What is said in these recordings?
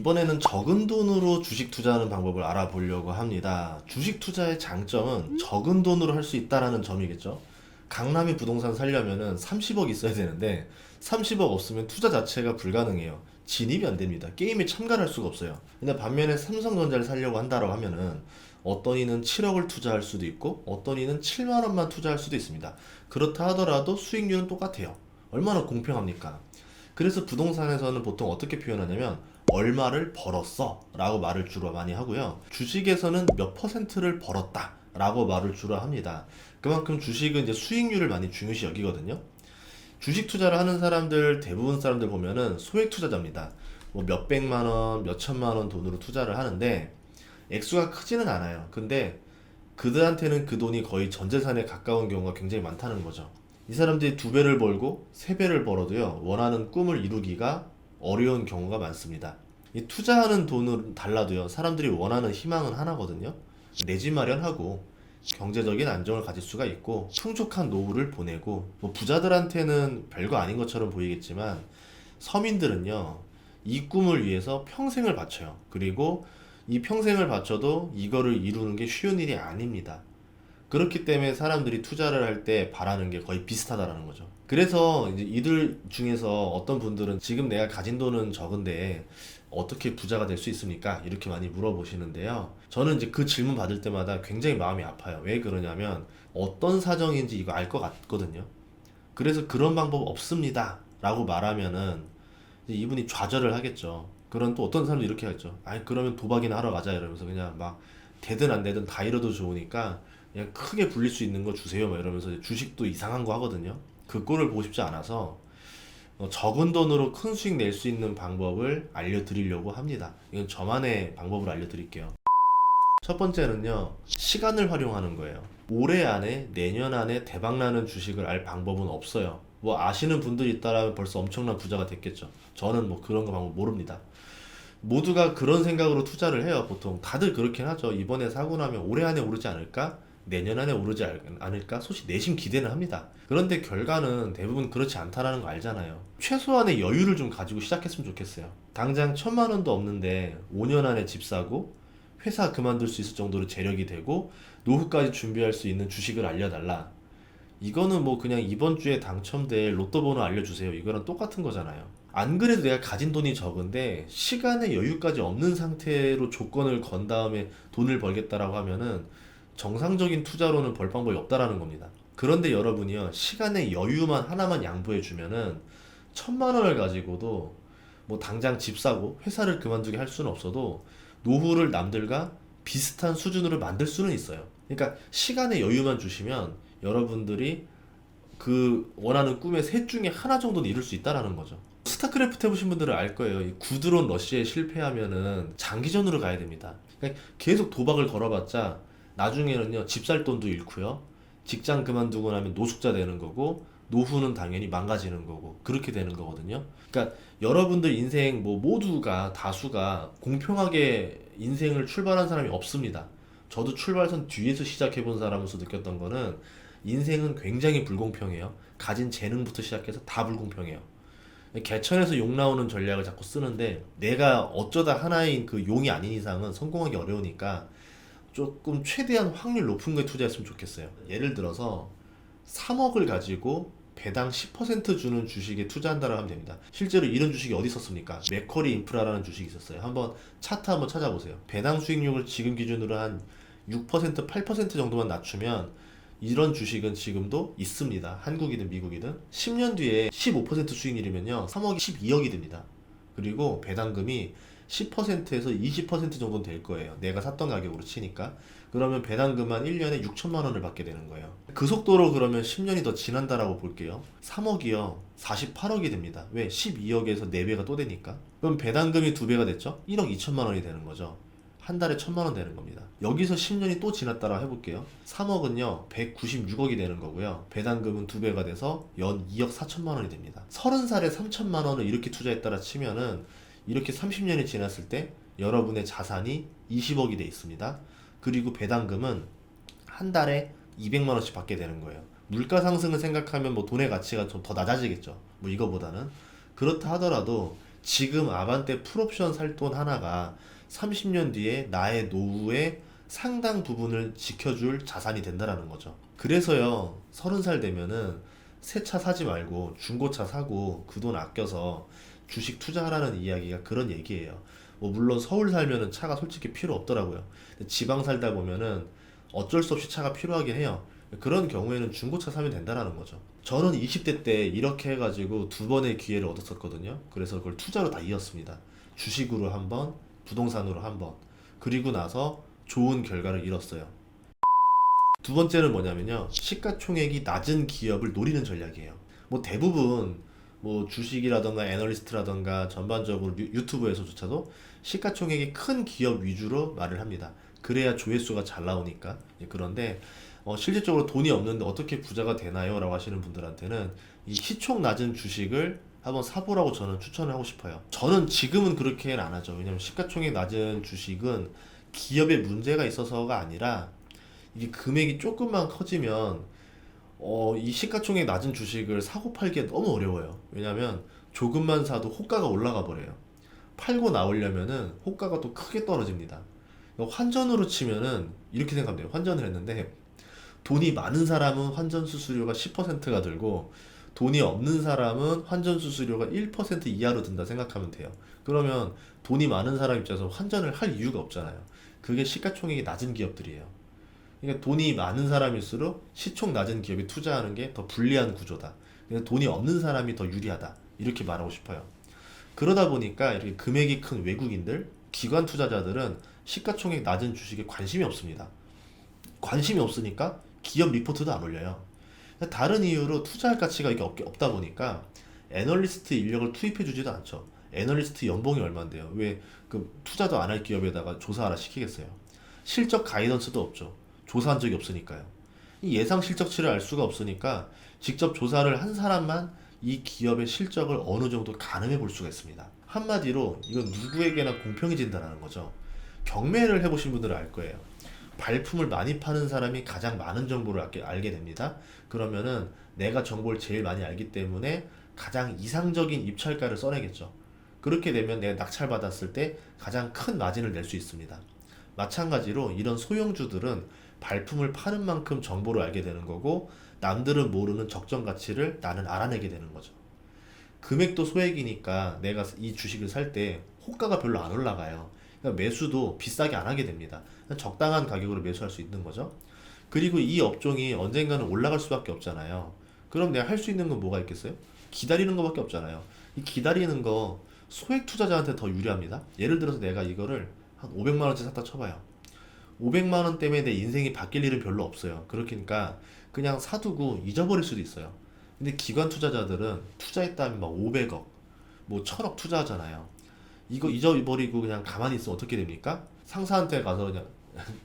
이번에는 적은 돈으로 주식 투자하는 방법을 알아보려고 합니다. 주식 투자의 장점은 적은 돈으로 할 수 있다는 점이겠죠. 강남에 부동산 살려면은 30억 있어야 되는데 30억 없으면 투자 자체가 불가능해요. 진입이 안 됩니다. 게임에 참가할 수가 없어요. 근데 반면에 삼성전자를 살려고 한다고 하면은 어떤 이는 7억을 투자할 수도 있고 어떤 이는 7만 원만 투자할 수도 있습니다. 그렇다 하더라도 수익률은 똑같아요. 얼마나 공평합니까? 그래서 부동산에서는 보통 어떻게 표현하냐면 얼마를 벌었어 라고 말을 주로 많이 하고요. 주식에서는 몇 퍼센트를 벌었다 라고 말을 주로 합니다. 그만큼 주식은 이제 수익률을 많이 중요시 여기거든요. 주식 투자를 하는 사람들, 대부분 사람들 보면은 소액 투자자입니다. 뭐 몇백만 원, 몇천만 원 돈으로 투자를 하는데 액수가 크지는 않아요. 근데 그들한테는 그 돈이 거의 전 재산에 가까운 경우가 굉장히 많다는 거죠. 이 사람들이 두 배를 벌고 세 배를 벌어도요, 원하는 꿈을 이루기가 어려운 경우가 많습니다. 이 투자하는 돈은 달라도요, 사람들이 원하는 희망은 하나거든요. 내 집 마련하고 경제적인 안정을 가질 수가 있고 풍족한 노후를 보내고, 뭐 부자들한테는 별거 아닌 것처럼 보이겠지만 서민들은요, 이 꿈을 위해서 평생을 바쳐요. 그리고 이 평생을 바쳐도 이거를 이루는 게 쉬운 일이 아닙니다. 그렇기 때문에 사람들이 투자를 할 때 바라는 게 거의 비슷하다라는 거죠. 그래서 이제 이들 중에서 어떤 분들은 지금 내가 가진 돈은 적은데 어떻게 부자가 될 수 있습니까? 이렇게 많이 물어보시는데요. 저는 이제 그 질문 받을 때마다 굉장히 마음이 아파요. 왜 그러냐면 어떤 사정인지 이거 알 것 같거든요. 그래서 그런 방법 없습니다. 라고 말하면은 이제 이분이 좌절을 하겠죠. 그런 또 어떤 사람도 이렇게 하죠. 아니 그러면 도박이나 하러 가자 이러면서 그냥 막 되든 안 되든 다 잃어도 좋으니까 그냥 크게 불릴 수 있는 거 주세요 막 이러면서 이제 주식도 이상한 거 하거든요. 그 꼴을 보고 싶지 않아서 적은 돈으로 큰 수익 낼 수 있는 방법을 알려드리려고 합니다. 이건 저만의 방법을 알려드릴게요. 첫 번째는요, 시간을 활용하는 거예요. 올해 안에, 내년 안에 대박나는 주식을 알 방법은 없어요. 뭐 아시는 분들이 있다라면 벌써 엄청난 부자가 됐겠죠. 저는 뭐 그런 거 방법 모릅니다. 모두가 그런 생각으로 투자를 해요. 보통 다들 그렇긴 하죠. 이번에 사고 나면 올해 안에 오르지 않을까? 내년 안에 오르지 않을까? 솔직히 내심 기대는 합니다. 그런데 결과는 대부분 그렇지 않다라는 거 알잖아요. 최소한의 여유를 좀 가지고 시작했으면 좋겠어요. 당장 1,000만 원도 없는데 5년 안에 집 사고 회사 그만둘 수 있을 정도로 재력이 되고 노후까지 준비할 수 있는 주식을 알려달라. 이거는 뭐 그냥 이번 주에 당첨될 로또 번호 알려주세요. 이거랑 똑같은 거잖아요. 안 그래도 내가 가진 돈이 적은데 시간의 여유까지 없는 상태로 조건을 건 다음에 돈을 벌겠다라고 하면은 정상적인 투자로는 벌 방법이 없다라는 겁니다. 그런데 여러분이요, 시간의 여유만 하나만 양보해 주면은 1,000만 원을 가지고도 뭐 당장 집 사고 회사를 그만두게 할 수는 없어도 노후를 남들과 비슷한 수준으로 만들 수는 있어요. 그러니까 시간의 여유만 주시면 여러분들이 그 원하는 꿈의 셋 중에 하나 정도는 이룰 수 있다라는 거죠. 스타크래프트 해보신 분들은 알 거예요. 이 구드론 러시에 실패하면은 장기전으로 가야 됩니다. 그러니까 계속 도박을 걸어봤자 나중에는요, 집 살 돈도 잃고요, 직장 그만두고 나면 노숙자 되는 거고, 노후는 당연히 망가지는 거고, 그렇게 되는 거거든요. 그러니까 여러분들 인생 뭐 모두가 다수가 공평하게 인생을 출발한 사람이 없습니다. 저도 출발선 뒤에서 시작해 본 사람으로서 느꼈던 거는 인생은 굉장히 불공평해요. 가진 재능부터 시작해서 다 불공평해요. 개천에서 용 나오는 전략을 자꾸 쓰는데 내가 어쩌다 하나인 그 용이 아닌 이상은 성공하기 어려우니까 조금 최대한 확률 높은 거에 투자했으면 좋겠어요. 예를 들어서 3억을 가지고 배당 10% 주는 주식에 투자한다고 하면 됩니다. 실제로 이런 주식이 어디 있었습니까? 맥쿼리 인프라라는 주식이 있었어요. 한번 차트 한번 찾아보세요. 배당 수익률을 지금 기준으로 한 6%, 8% 정도만 낮추면 이런 주식은 지금도 있습니다. 한국이든 미국이든. 10년 뒤에 15% 수익률이면요, 3억이 12억이 됩니다. 그리고 배당금이 10%에서 20% 정도는 될 거예요. 내가 샀던 가격으로 치니까. 그러면 배당금만 1년에 6천만 원을 받게 되는 거예요. 그 속도로 그러면 10년이 더 지난다라고 볼게요. 3억이요, 48억이 됩니다. 왜? 12억에서 4배가 또 되니까. 그럼 배당금이 2배가 됐죠? 1억 2천만 원이 되는 거죠. 한 달에 1,000만 원 되는 겁니다. 여기서 10년이 또 지났다라 해볼게요. 3억은요 196억이 되는 거고요. 배당금은 2배가 돼서 연 2억 4천만 원이 됩니다. 30살에 3천만 원을 이렇게 투자했다라 치면은 이렇게 30년이 지났을 때 여러분의 자산이 20억이 돼 있습니다. 그리고 배당금은 한 달에 200만 원씩 받게 되는 거예요. 물가 상승을 생각하면 뭐 돈의 가치가 좀 더 낮아지겠죠. 뭐 이거보다는. 그렇다 하더라도 지금 아반떼 풀옵션 살 돈 하나가 30년 뒤에 나의 노후의 상당 부분을 지켜줄 자산이 된다라는 거죠. 그래서요, 30살 되면은 새 차 사지 말고 중고차 사고 그 돈 아껴서 주식 투자하라는 이야기가 그런 얘기예요. 뭐 물론 서울 살면은 차가 솔직히 필요 없더라고요. 근데 지방 살다 보면은 어쩔 수 없이 차가 필요하긴 해요. 그런 경우에는 중고차 사면 된다라는 거죠. 저는 20대 때 이렇게 해가지고 두 번의 기회를 얻었었거든요. 그래서 그걸 투자로 다 이었습니다. 주식으로 한 번, 부동산으로 한 번. 그리고 나서 좋은 결과를 이뤘어요. 두 번째는 뭐냐면요. 시가총액이 낮은 기업을 노리는 전략이에요. 뭐 대부분 뭐 주식이라던가 애널리스트라던가 전반적으로 유튜브에서조차도 시가총액이 큰 기업 위주로 말을 합니다. 그래야 조회수가 잘 나오니까. 그런데 실질적으로 돈이 없는데 어떻게 부자가 되나요? 라고 하시는 분들한테는 이 시총 낮은 주식을 한번 사보라고 저는 추천을 하고 싶어요. 저는 지금은 그렇게는 안 하죠. 왜냐면 시가총액 낮은 주식은 기업에 문제가 있어서가 아니라 이게 금액이 조금만 커지면 이 시가총액 낮은 주식을 사고 팔기가 너무 어려워요. 왜냐면 조금만 사도 호가가 올라가 버려요. 팔고 나오려면은 호가가 또 크게 떨어집니다. 환전으로 치면은 이렇게 생각하면 돼요. 환전을 했는데 돈이 많은 사람은 환전 수수료가 10%가 들고 돈이 없는 사람은 환전 수수료가 1% 이하로 든다 생각하면 돼요. 그러면 돈이 많은 사람 입장에서 환전을 할 이유가 없잖아요. 그게 시가총액이 낮은 기업들이에요. 그러니까 돈이 많은 사람일수록 시총 낮은 기업에 투자하는 게 더 불리한 구조다. 그러니까 돈이 없는 사람이 더 유리하다. 이렇게 말하고 싶어요. 그러다 보니까 이렇게 금액이 큰 외국인들, 기관 투자자들은 시가총액 낮은 주식에 관심이 없습니다. 관심이 없으니까 기업 리포트도 안 올려요. 다른 이유로 투자할 가치가 이게 없다 보니까 애널리스트 인력을 투입해 주지도 않죠. 애널리스트 연봉이 얼마인데요? 왜 그 투자도 안 할 기업에다가 조사하라 시키겠어요? 실적 가이던스도 없죠. 조사한 적이 없으니까요. 이 예상 실적치를 알 수가 없으니까 직접 조사를 한 사람만 이 기업의 실적을 어느 정도 가늠해 볼 수가 있습니다. 한마디로 이건 누구에게나 공평해진다는 거죠. 경매를 해보신 분들은 알 거예요. 발품을 많이 파는 사람이 가장 많은 정보를 알게 됩니다. 그러면은 내가 정보를 제일 많이 알기 때문에 가장 이상적인 입찰가를 써내겠죠. 그렇게 되면 내가 낙찰받았을 때 가장 큰 마진을 낼 수 있습니다. 마찬가지로 이런 소형주들은 발품을 파는 만큼 정보를 알게 되는 거고 남들은 모르는 적정 가치를 나는 알아내게 되는 거죠. 금액도 소액이니까 내가 이 주식을 살 때 호가가 별로 안 올라가요. 그러니까 매수도 비싸게 안 하게 됩니다. 적당한 가격으로 매수할 수 있는 거죠. 그리고 이 업종이 언젠가는 올라갈 수밖에 없잖아요. 그럼 내가 할 수 있는 건 뭐가 있겠어요? 기다리는 것밖에 없잖아요. 이 기다리는 거 소액 투자자한테 더 유리합니다. 예를 들어서 내가 이거를 한 500만 원치 샀다 쳐봐요. 500만 원 때문에 내 인생이 바뀔 일은 별로 없어요. 그러니까 그냥 사두고 잊어버릴 수도 있어요. 근데 기관 투자자들은 투자했다면 막 500억, 뭐 1000억 투자하잖아요. 이거 잊어버리고 그냥 가만히 있으면 어떻게 됩니까? 상사한테 가서 그냥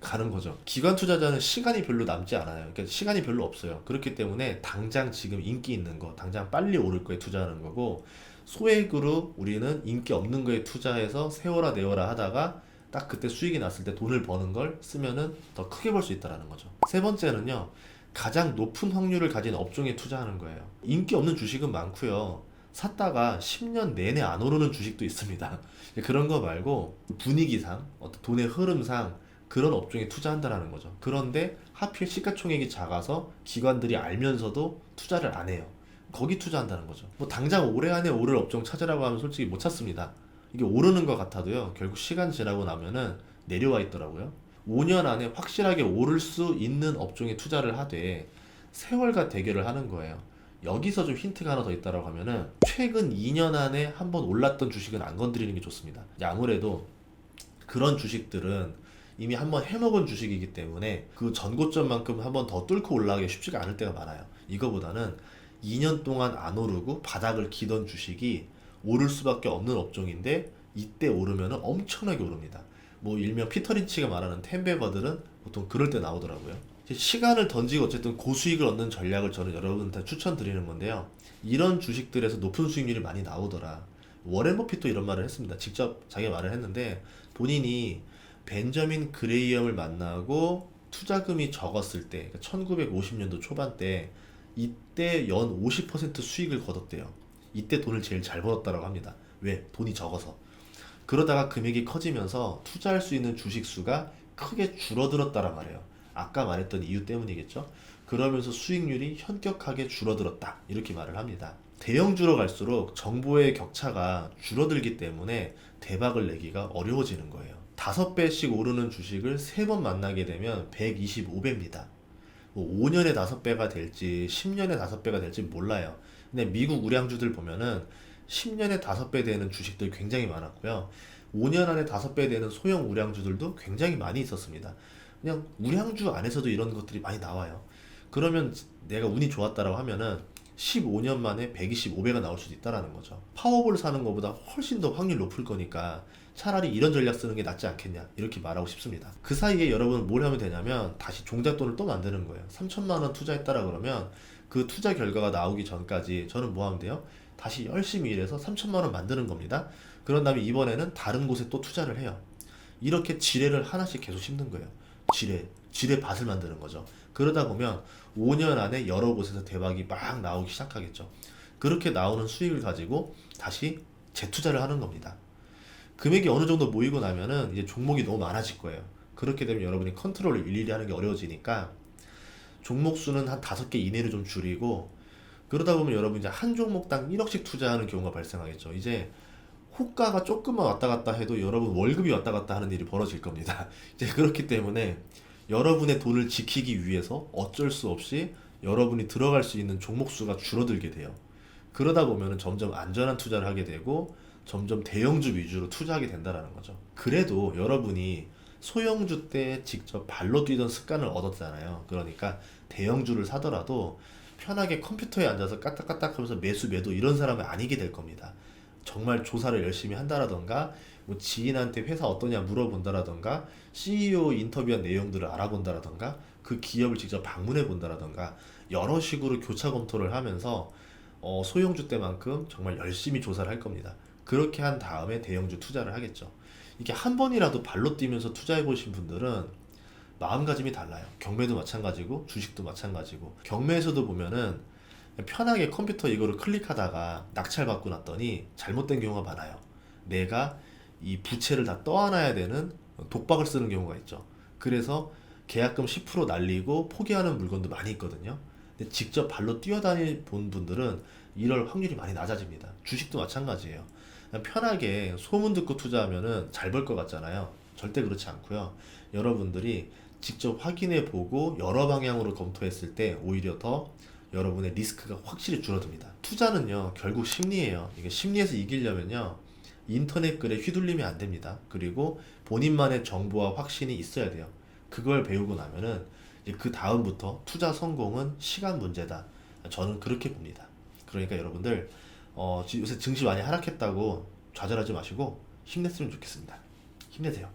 가는 거죠. 기관 투자자는 시간이 별로 남지 않아요. 그러니까 시간이 별로 없어요. 그렇기 때문에 당장 지금 인기 있는 거, 당장 빨리 오를 거에 투자하는 거고, 소액으로 우리는 인기 없는 거에 투자해서 세워라 내워라 하다가 딱 그때 수익이 났을 때 돈을 버는 걸 쓰면은 더 크게 벌 수 있다는 거죠. 세 번째는요, 가장 높은 확률을 가진 업종에 투자하는 거예요. 인기 없는 주식은 많고요. 샀다가 10년 내내 안 오르는 주식도 있습니다. 그런 거 말고 분위기상, 어떤 돈의 흐름상 그런 업종에 투자한다는 거죠. 그런데 하필 시가총액이 작아서 기관들이 알면서도 투자를 안 해요. 거기 투자한다는 거죠. 뭐 당장 올해 안에 오를 업종 찾으라고 하면 솔직히 못 찾습니다. 이게 오르는 것 같아도요, 결국 시간 지나고 나면은 내려와 있더라고요. 5년 안에 확실하게 오를 수 있는 업종에 투자를 하되 세월과 대결을 하는 거예요. 여기서 좀 힌트가 하나 더 있다라고 하면은 최근 2년 안에 한번 올랐던 주식은 안 건드리는 게 좋습니다. 아무래도 그런 주식들은 이미 한번 해먹은 주식이기 때문에 그 전고점만큼 한번 더 뚫고 올라가기 쉽지가 않을 때가 많아요. 이거보다는 2년 동안 안 오르고 바닥을 기던 주식이 오를 수밖에 없는 업종인데 이때 오르면 엄청나게 오릅니다. 뭐 일명 피터 린치가 말하는 텐베거들은 보통 그럴 때 나오더라고요. 시간을 던지고 어쨌든 고수익을 얻는 전략을 저는 여러분한테 추천드리는 건데요. 이런 주식들에서 높은 수익률이 많이 나오더라. 워렌 버핏도 이런 말을 했습니다. 직접 자기가 말을 했는데 본인이 벤저민 그레이엄을 만나고 투자금이 적었을 때, 1950년도 초반 때 이때 연 50% 수익을 거뒀대요. 이때 돈을 제일 잘 벌었다고 합니다. 왜? 돈이 적어서. 그러다가 금액이 커지면서 투자할 수 있는 주식 수가 크게 줄어들었다란 말이에요. 아까 말했던 이유 때문이겠죠. 그러면서 수익률이 현격하게 줄어들었다, 이렇게 말을 합니다. 대형주로 갈수록 정보의 격차가 줄어들기 때문에 대박을 내기가 어려워지는 거예요. 5배씩 오르는 주식을 3번 만나게 되면 125배입니다. 뭐 5년에 5배가 될지 10년에 5배가 될지 몰라요. 근데 미국 우량주들 보면은 10년에 5배 되는 주식들 굉장히 많았고요. 5년 안에 5배 되는 소형 우량주들도 굉장히 많이 있었습니다. 그냥 우량주 안에서도 이런 것들이 많이 나와요. 그러면 내가 운이 좋았다라고 하면은 15년 만에 125배가 나올 수도 있다라는 거죠. 파워볼 사는 것보다 훨씬 더 확률 높을 거니까 차라리 이런 전략 쓰는 게 낫지 않겠냐, 이렇게 말하고 싶습니다. 그 사이에 여러분은 뭘 하면 되냐면 다시 종잣돈을 또 만드는 거예요. 3천만 원 투자했다라 그러면 그 투자 결과가 나오기 전까지 저는 뭐 하면 돼요? 다시 열심히 일해서 3천만 원 만드는 겁니다. 그런 다음에 이번에는 다른 곳에 또 투자를 해요. 이렇게 지뢰를 하나씩 계속 심는 거예요. 지뢰 밭을 만드는 거죠. 그러다 보면 5년 안에 여러 곳에서 대박이 막 나오기 시작하겠죠. 그렇게 나오는 수익을 가지고 다시 재투자를 하는 겁니다. 금액이 어느 정도 모이고 나면은 이제 종목이 너무 많아질 거예요. 그렇게 되면 여러분이 컨트롤을 일일이 하는 게 어려워지니까 종목 수는 한 5개 이내로 좀 줄이고, 그러다 보면 여러분 이제 한 종목당 1억씩 투자하는 경우가 발생하겠죠. 이제 호가가 조금만 왔다 갔다 해도 여러분 월급이 왔다 갔다 하는 일이 벌어질 겁니다. 이제 그렇기 때문에 여러분의 돈을 지키기 위해서 어쩔 수 없이 여러분이 들어갈 수 있는 종목 수가 줄어들게 돼요. 그러다 보면 점점 안전한 투자를 하게 되고 점점 대형주 위주로 투자하게 된다는 거죠. 그래도 여러분이 소형주 때 직접 발로 뛰던 습관을 얻었잖아요. 그러니까 대형주를 사더라도 편하게 컴퓨터에 앉아서 까딱까딱 하면서 매수 매도 이런 사람은 아니게 될 겁니다. 정말 조사를 열심히 한다라던가, 뭐 지인한테 회사 어떠냐 물어본다라던가, CEO 인터뷰한 내용들을 알아본다라던가, 그 기업을 직접 방문해 본다라던가, 여러 식으로 교차 검토를 하면서 소형주 때만큼 정말 열심히 조사를 할 겁니다. 그렇게 한 다음에 대형주 투자를 하겠죠. 이게 한 번이라도 발로 뛰면서 투자해 보신 분들은 마음가짐이 달라요. 경매도 마찬가지고 주식도 마찬가지고. 경매에서도 보면은 편하게 컴퓨터 이거를 클릭하다가 낙찰받고 났더니 잘못된 경우가 많아요. 내가 이 부채를 다 떠안아야 되는 독박을 쓰는 경우가 있죠. 그래서 계약금 10% 날리고 포기하는 물건도 많이 있거든요. 근데 직접 발로 뛰어다니 본 분들은 이럴 확률이 많이 낮아집니다. 주식도 마찬가지예요. 그냥 편하게 소문 듣고 투자하면은 잘 벌 것 같잖아요. 절대 그렇지 않고요. 여러분들이 직접 확인해 보고 여러 방향으로 검토했을 때 오히려 더 여러분의 리스크가 확실히 줄어듭니다. 투자는요, 결국 심리예요. 이게 심리에서 이기려면요, 인터넷 글에 휘둘리면 안 됩니다. 그리고 본인만의 정보와 확신이 있어야 돼요. 그걸 배우고 나면은 이제 그 다음부터 투자 성공은 시간 문제다. 저는 그렇게 봅니다. 그러니까 여러분들 요새 증시 많이 하락했다고 좌절하지 마시고 힘냈으면 좋겠습니다. 힘내세요.